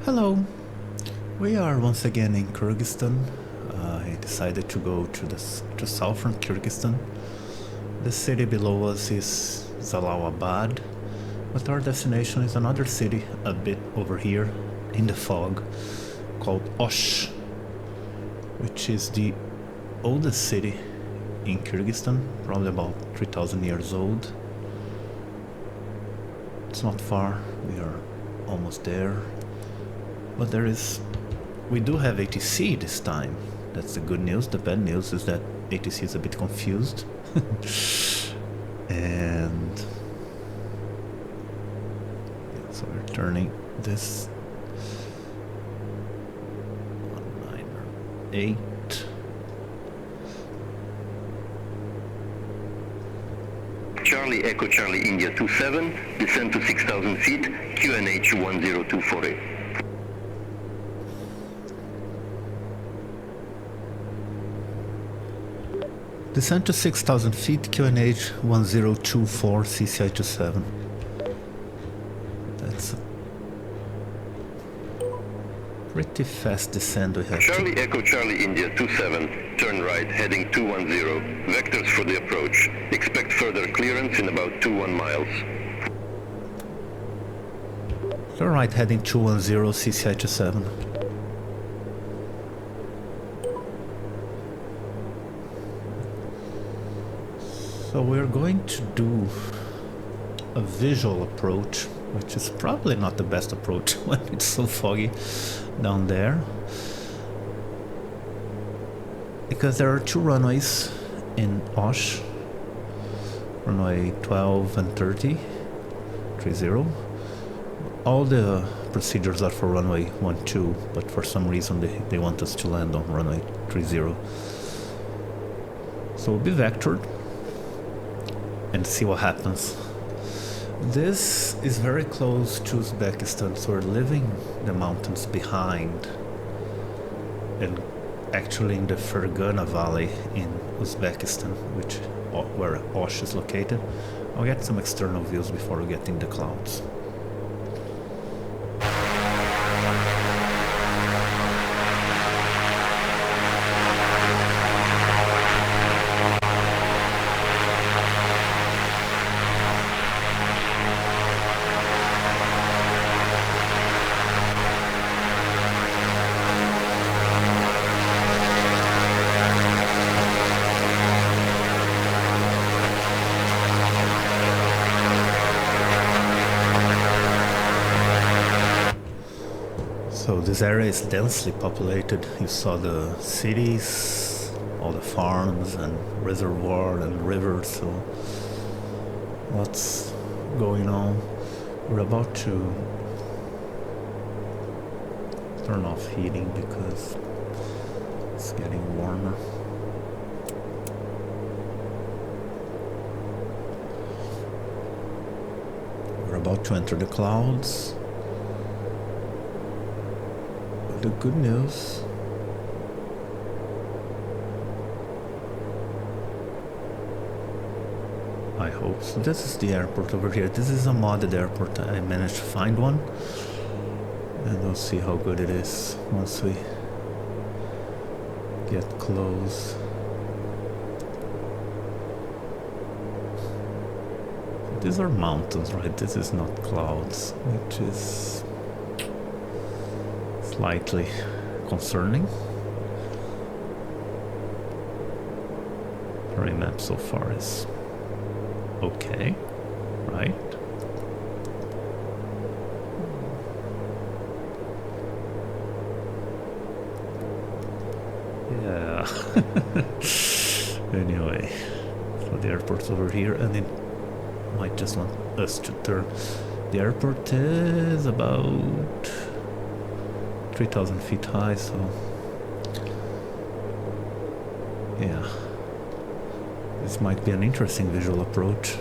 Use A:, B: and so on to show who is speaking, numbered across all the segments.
A: Hello, we are once again in Kyrgyzstan. I decided to go to southern Kyrgyzstan. The city below us is Jalalabad, but our destination is another city a bit over here in the fog called Osh, which is the oldest city in Kyrgyzstan, probably about 3,000 years old. It's not far, we are almost there. But we do have ATC this time. That's the good news. The bad news is that ATC is a bit confused. And yeah, so we're turning this 198.
B: Charlie Echo Charlie India 27, descend to 6,000 feet, QNH 10248.
A: Descend to 6,000 feet, QNH 1024, CCI 27. That's a pretty fast descent we have.
B: Charlie Echo Charlie India 27, turn right, heading 210. Vectors for the approach. Expect further clearance in about 21 miles.
A: Turn right, heading 210, CCI 27. So we're going to do a visual approach, which is probably not the best approach when it's so foggy down there. Because there are two runways in Osh, runway 12 and 30. All the procedures are for runway 12, but for some reason they want us to land on runway 30. So we'll be vectored and see what happens. This is very close to Uzbekistan, so we're leaving the mountains behind and actually in the Ferghana valley in Uzbekistan, where Osh is located. I'll get some external views before we get in the clouds. So this area is densely populated. You saw the cities, all the farms and reservoir and rivers, so what's going on? We're about to turn off heating because it's getting warmer. We're about to enter the clouds. The good news, I hope so. This is the airport over here. This is a modded airport. I managed to find one, and we'll see how good it is once we get close. These are mountains, right? This is not clouds, which is slightly concerning. Terrain map so far is okay, right? Yeah. Anyway, so the airport's over here, and it might just want us to turn. The airport is about 3,000 feet high, so yeah, this might be an interesting visual approach.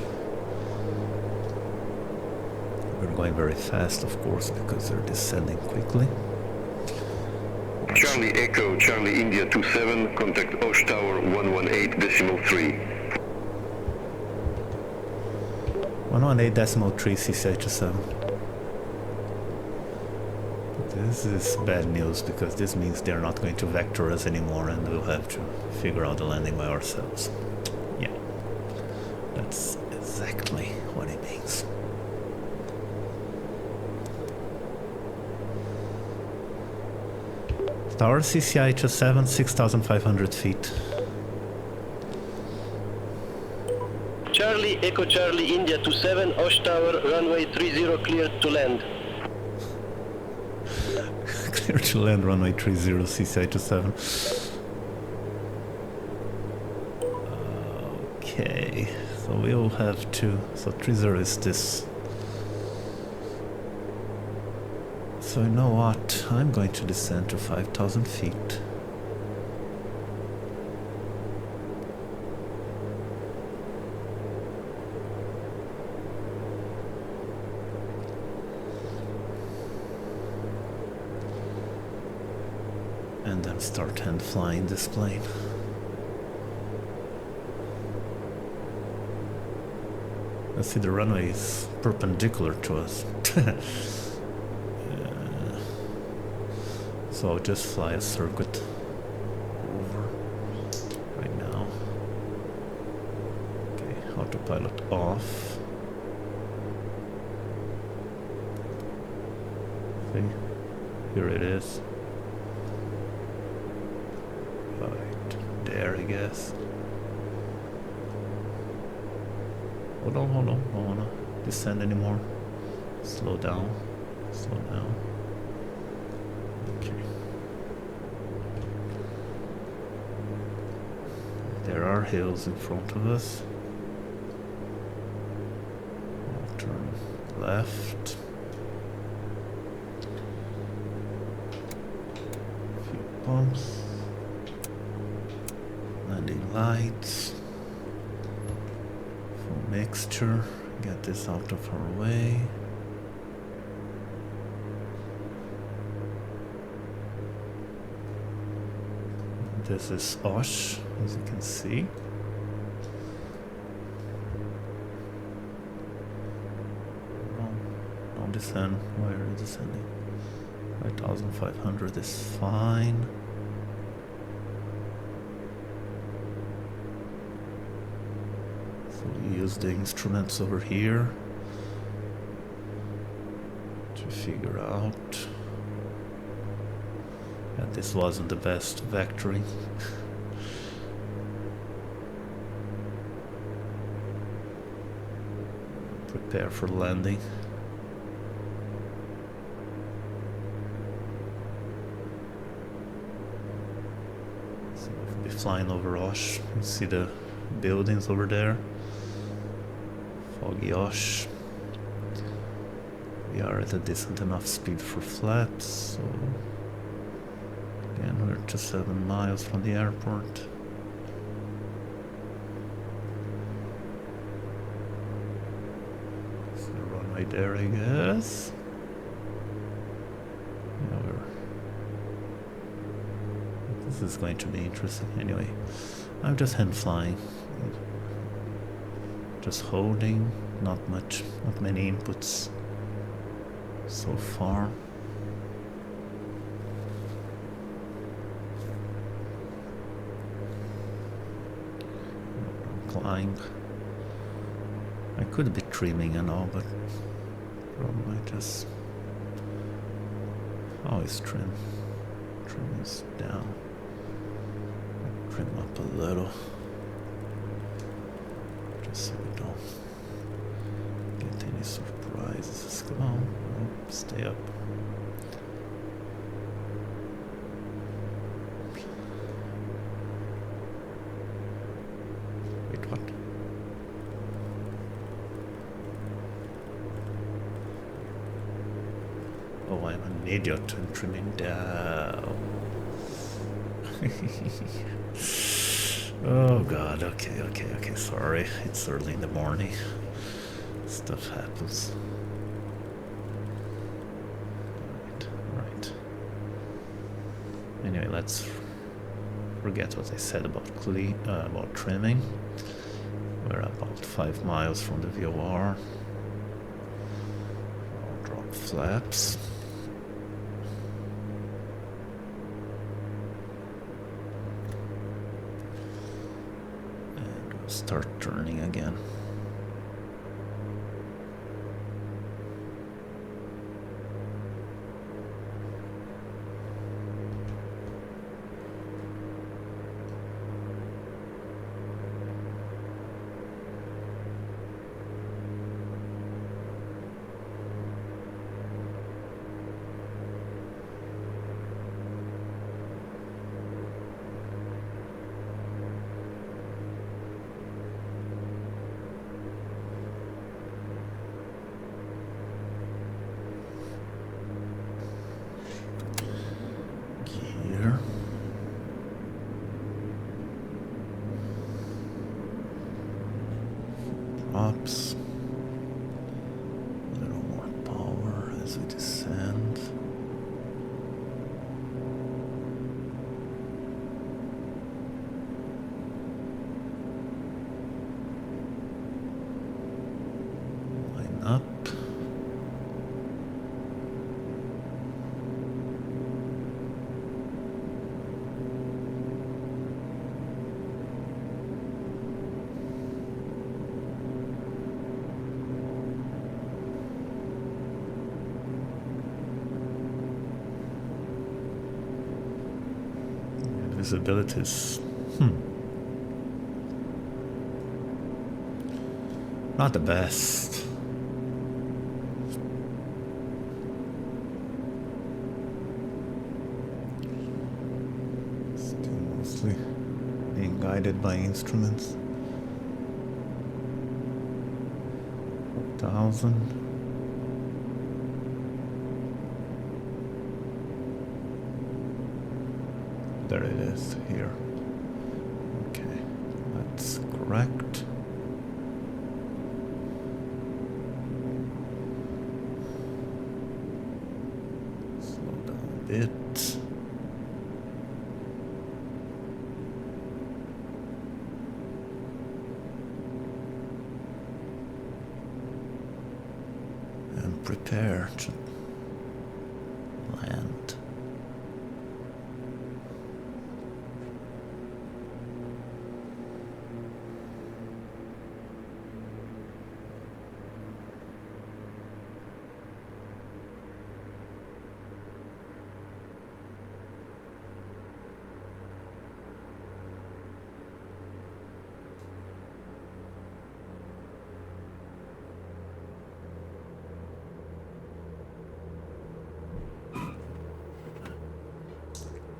A: We're going very fast, of course, because they're descending quickly.
B: Charlie Echo Charlie India 27, contact Osh Tower 118.3.
A: 118.3 CCH7. This is bad news because this means they're not going to vector us anymore and we'll have to figure out the landing by ourselves. Yeah, that's exactly what it means. Tower CCI 27, 6,500 feet.
C: Charlie, Echo Charlie, India 27, Osh Tower, runway 30, cleared to land.
A: Clear to land, runway 30, CCI 27. Okay, so we'll have to... So 30 is this. So you know what? I'm going to descend to 5,000 feet. And then start hand flying this plane. Let's see, the runway is perpendicular to us. So I'll just fly a circuit over right now. Okay, autopilot off. See, here it is. Right there, I guess. Hold on, hold on. I don't wanna descend anymore. Slow down. Slow down. Okay. There are hills in front of us. I'll turn left. A few bumps. Landing lights. Full mixture. Get this out of our way. This is Osh, as you can see. Don't descend. Where are you descending? 5,500 is fine. So we use the instruments over here to figure out. And this wasn't the best vectoring. Prepare for landing. So we'll be flying over Osh. You see the buildings over there. Foggy Osh. We are at a decent enough speed for flaps, so again, we're just 7 miles from the airport. So the runway there, I guess. Yeah, this is going to be interesting. Anyway, I'm just hand flying. Just holding, not many inputs so far. Flying. I could be trimming and all, but probably just always trim. Trim is down. Trim up a little. Just so we don't get any surprises. Come on, stay up. Wait, what? Oh, I'm an idiot and trimming down. Oh god, okay, sorry. It's early in the morning. Stuff happens. Right. Anyway, let's forget what I said about trimming. We're about 5 miles from the VOR. I'll drop flaps. start turning again. Drops. A little more power as we descend. Line up. Visibility is not the best. Still mostly being guided by instruments. 1,000. There it is, here. Okay, that's correct. Slow down a bit. And prepare to land.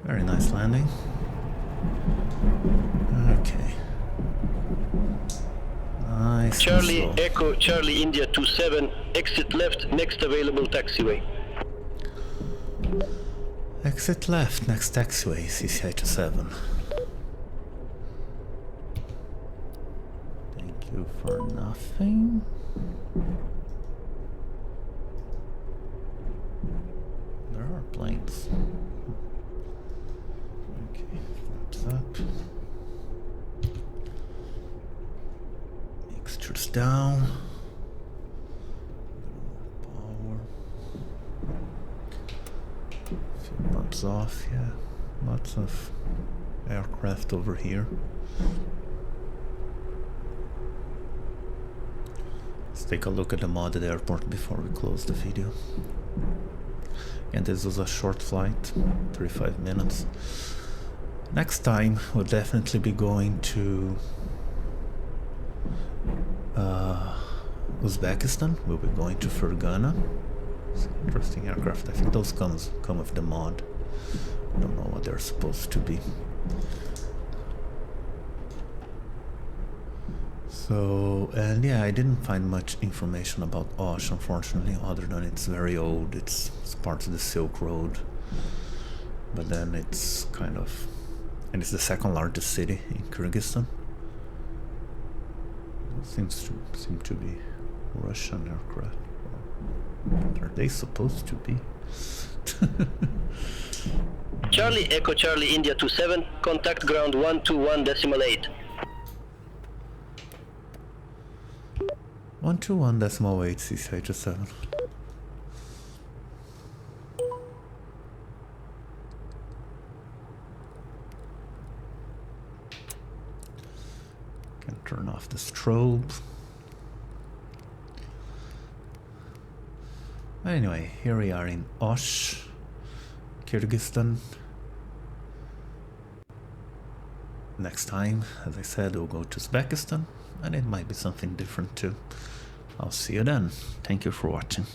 A: Very nice landing. Okay. Nice.
C: Charlie Echo Charlie India 27, exit left, next available taxiway.
A: Exit left, next taxiway, CCI-27. Thank you for nothing. There are planes. Okay, flaps up. Mixtures down. Power. Few bumps off, yeah. Lots of aircraft over here. Let's take a look at the modded airport before we close the video. And this was a short flight, 35 minutes. Next time we'll definitely be going to Uzbekistan. We'll be going to Ferghana. It's an interesting aircraft. I think those come with the mod. I don't know what they're supposed to be. So, and yeah, I didn't find much information about Osh, unfortunately, other than it's very old. It's part of the Silk Road. But then it's kind of, and it's the second largest city in Kyrgyzstan. It seems to be Russian aircraft. What are they supposed to be?
C: Charlie Echo Charlie India 27, contact ground 121.8.
A: 121.8 CCI-7. Can Turn off the strobe. Anyway, here we are in Osh, Kyrgyzstan. Next time, as I said, we'll go to Uzbekistan, and it might be something different too. I'll see you then. Thank you for watching.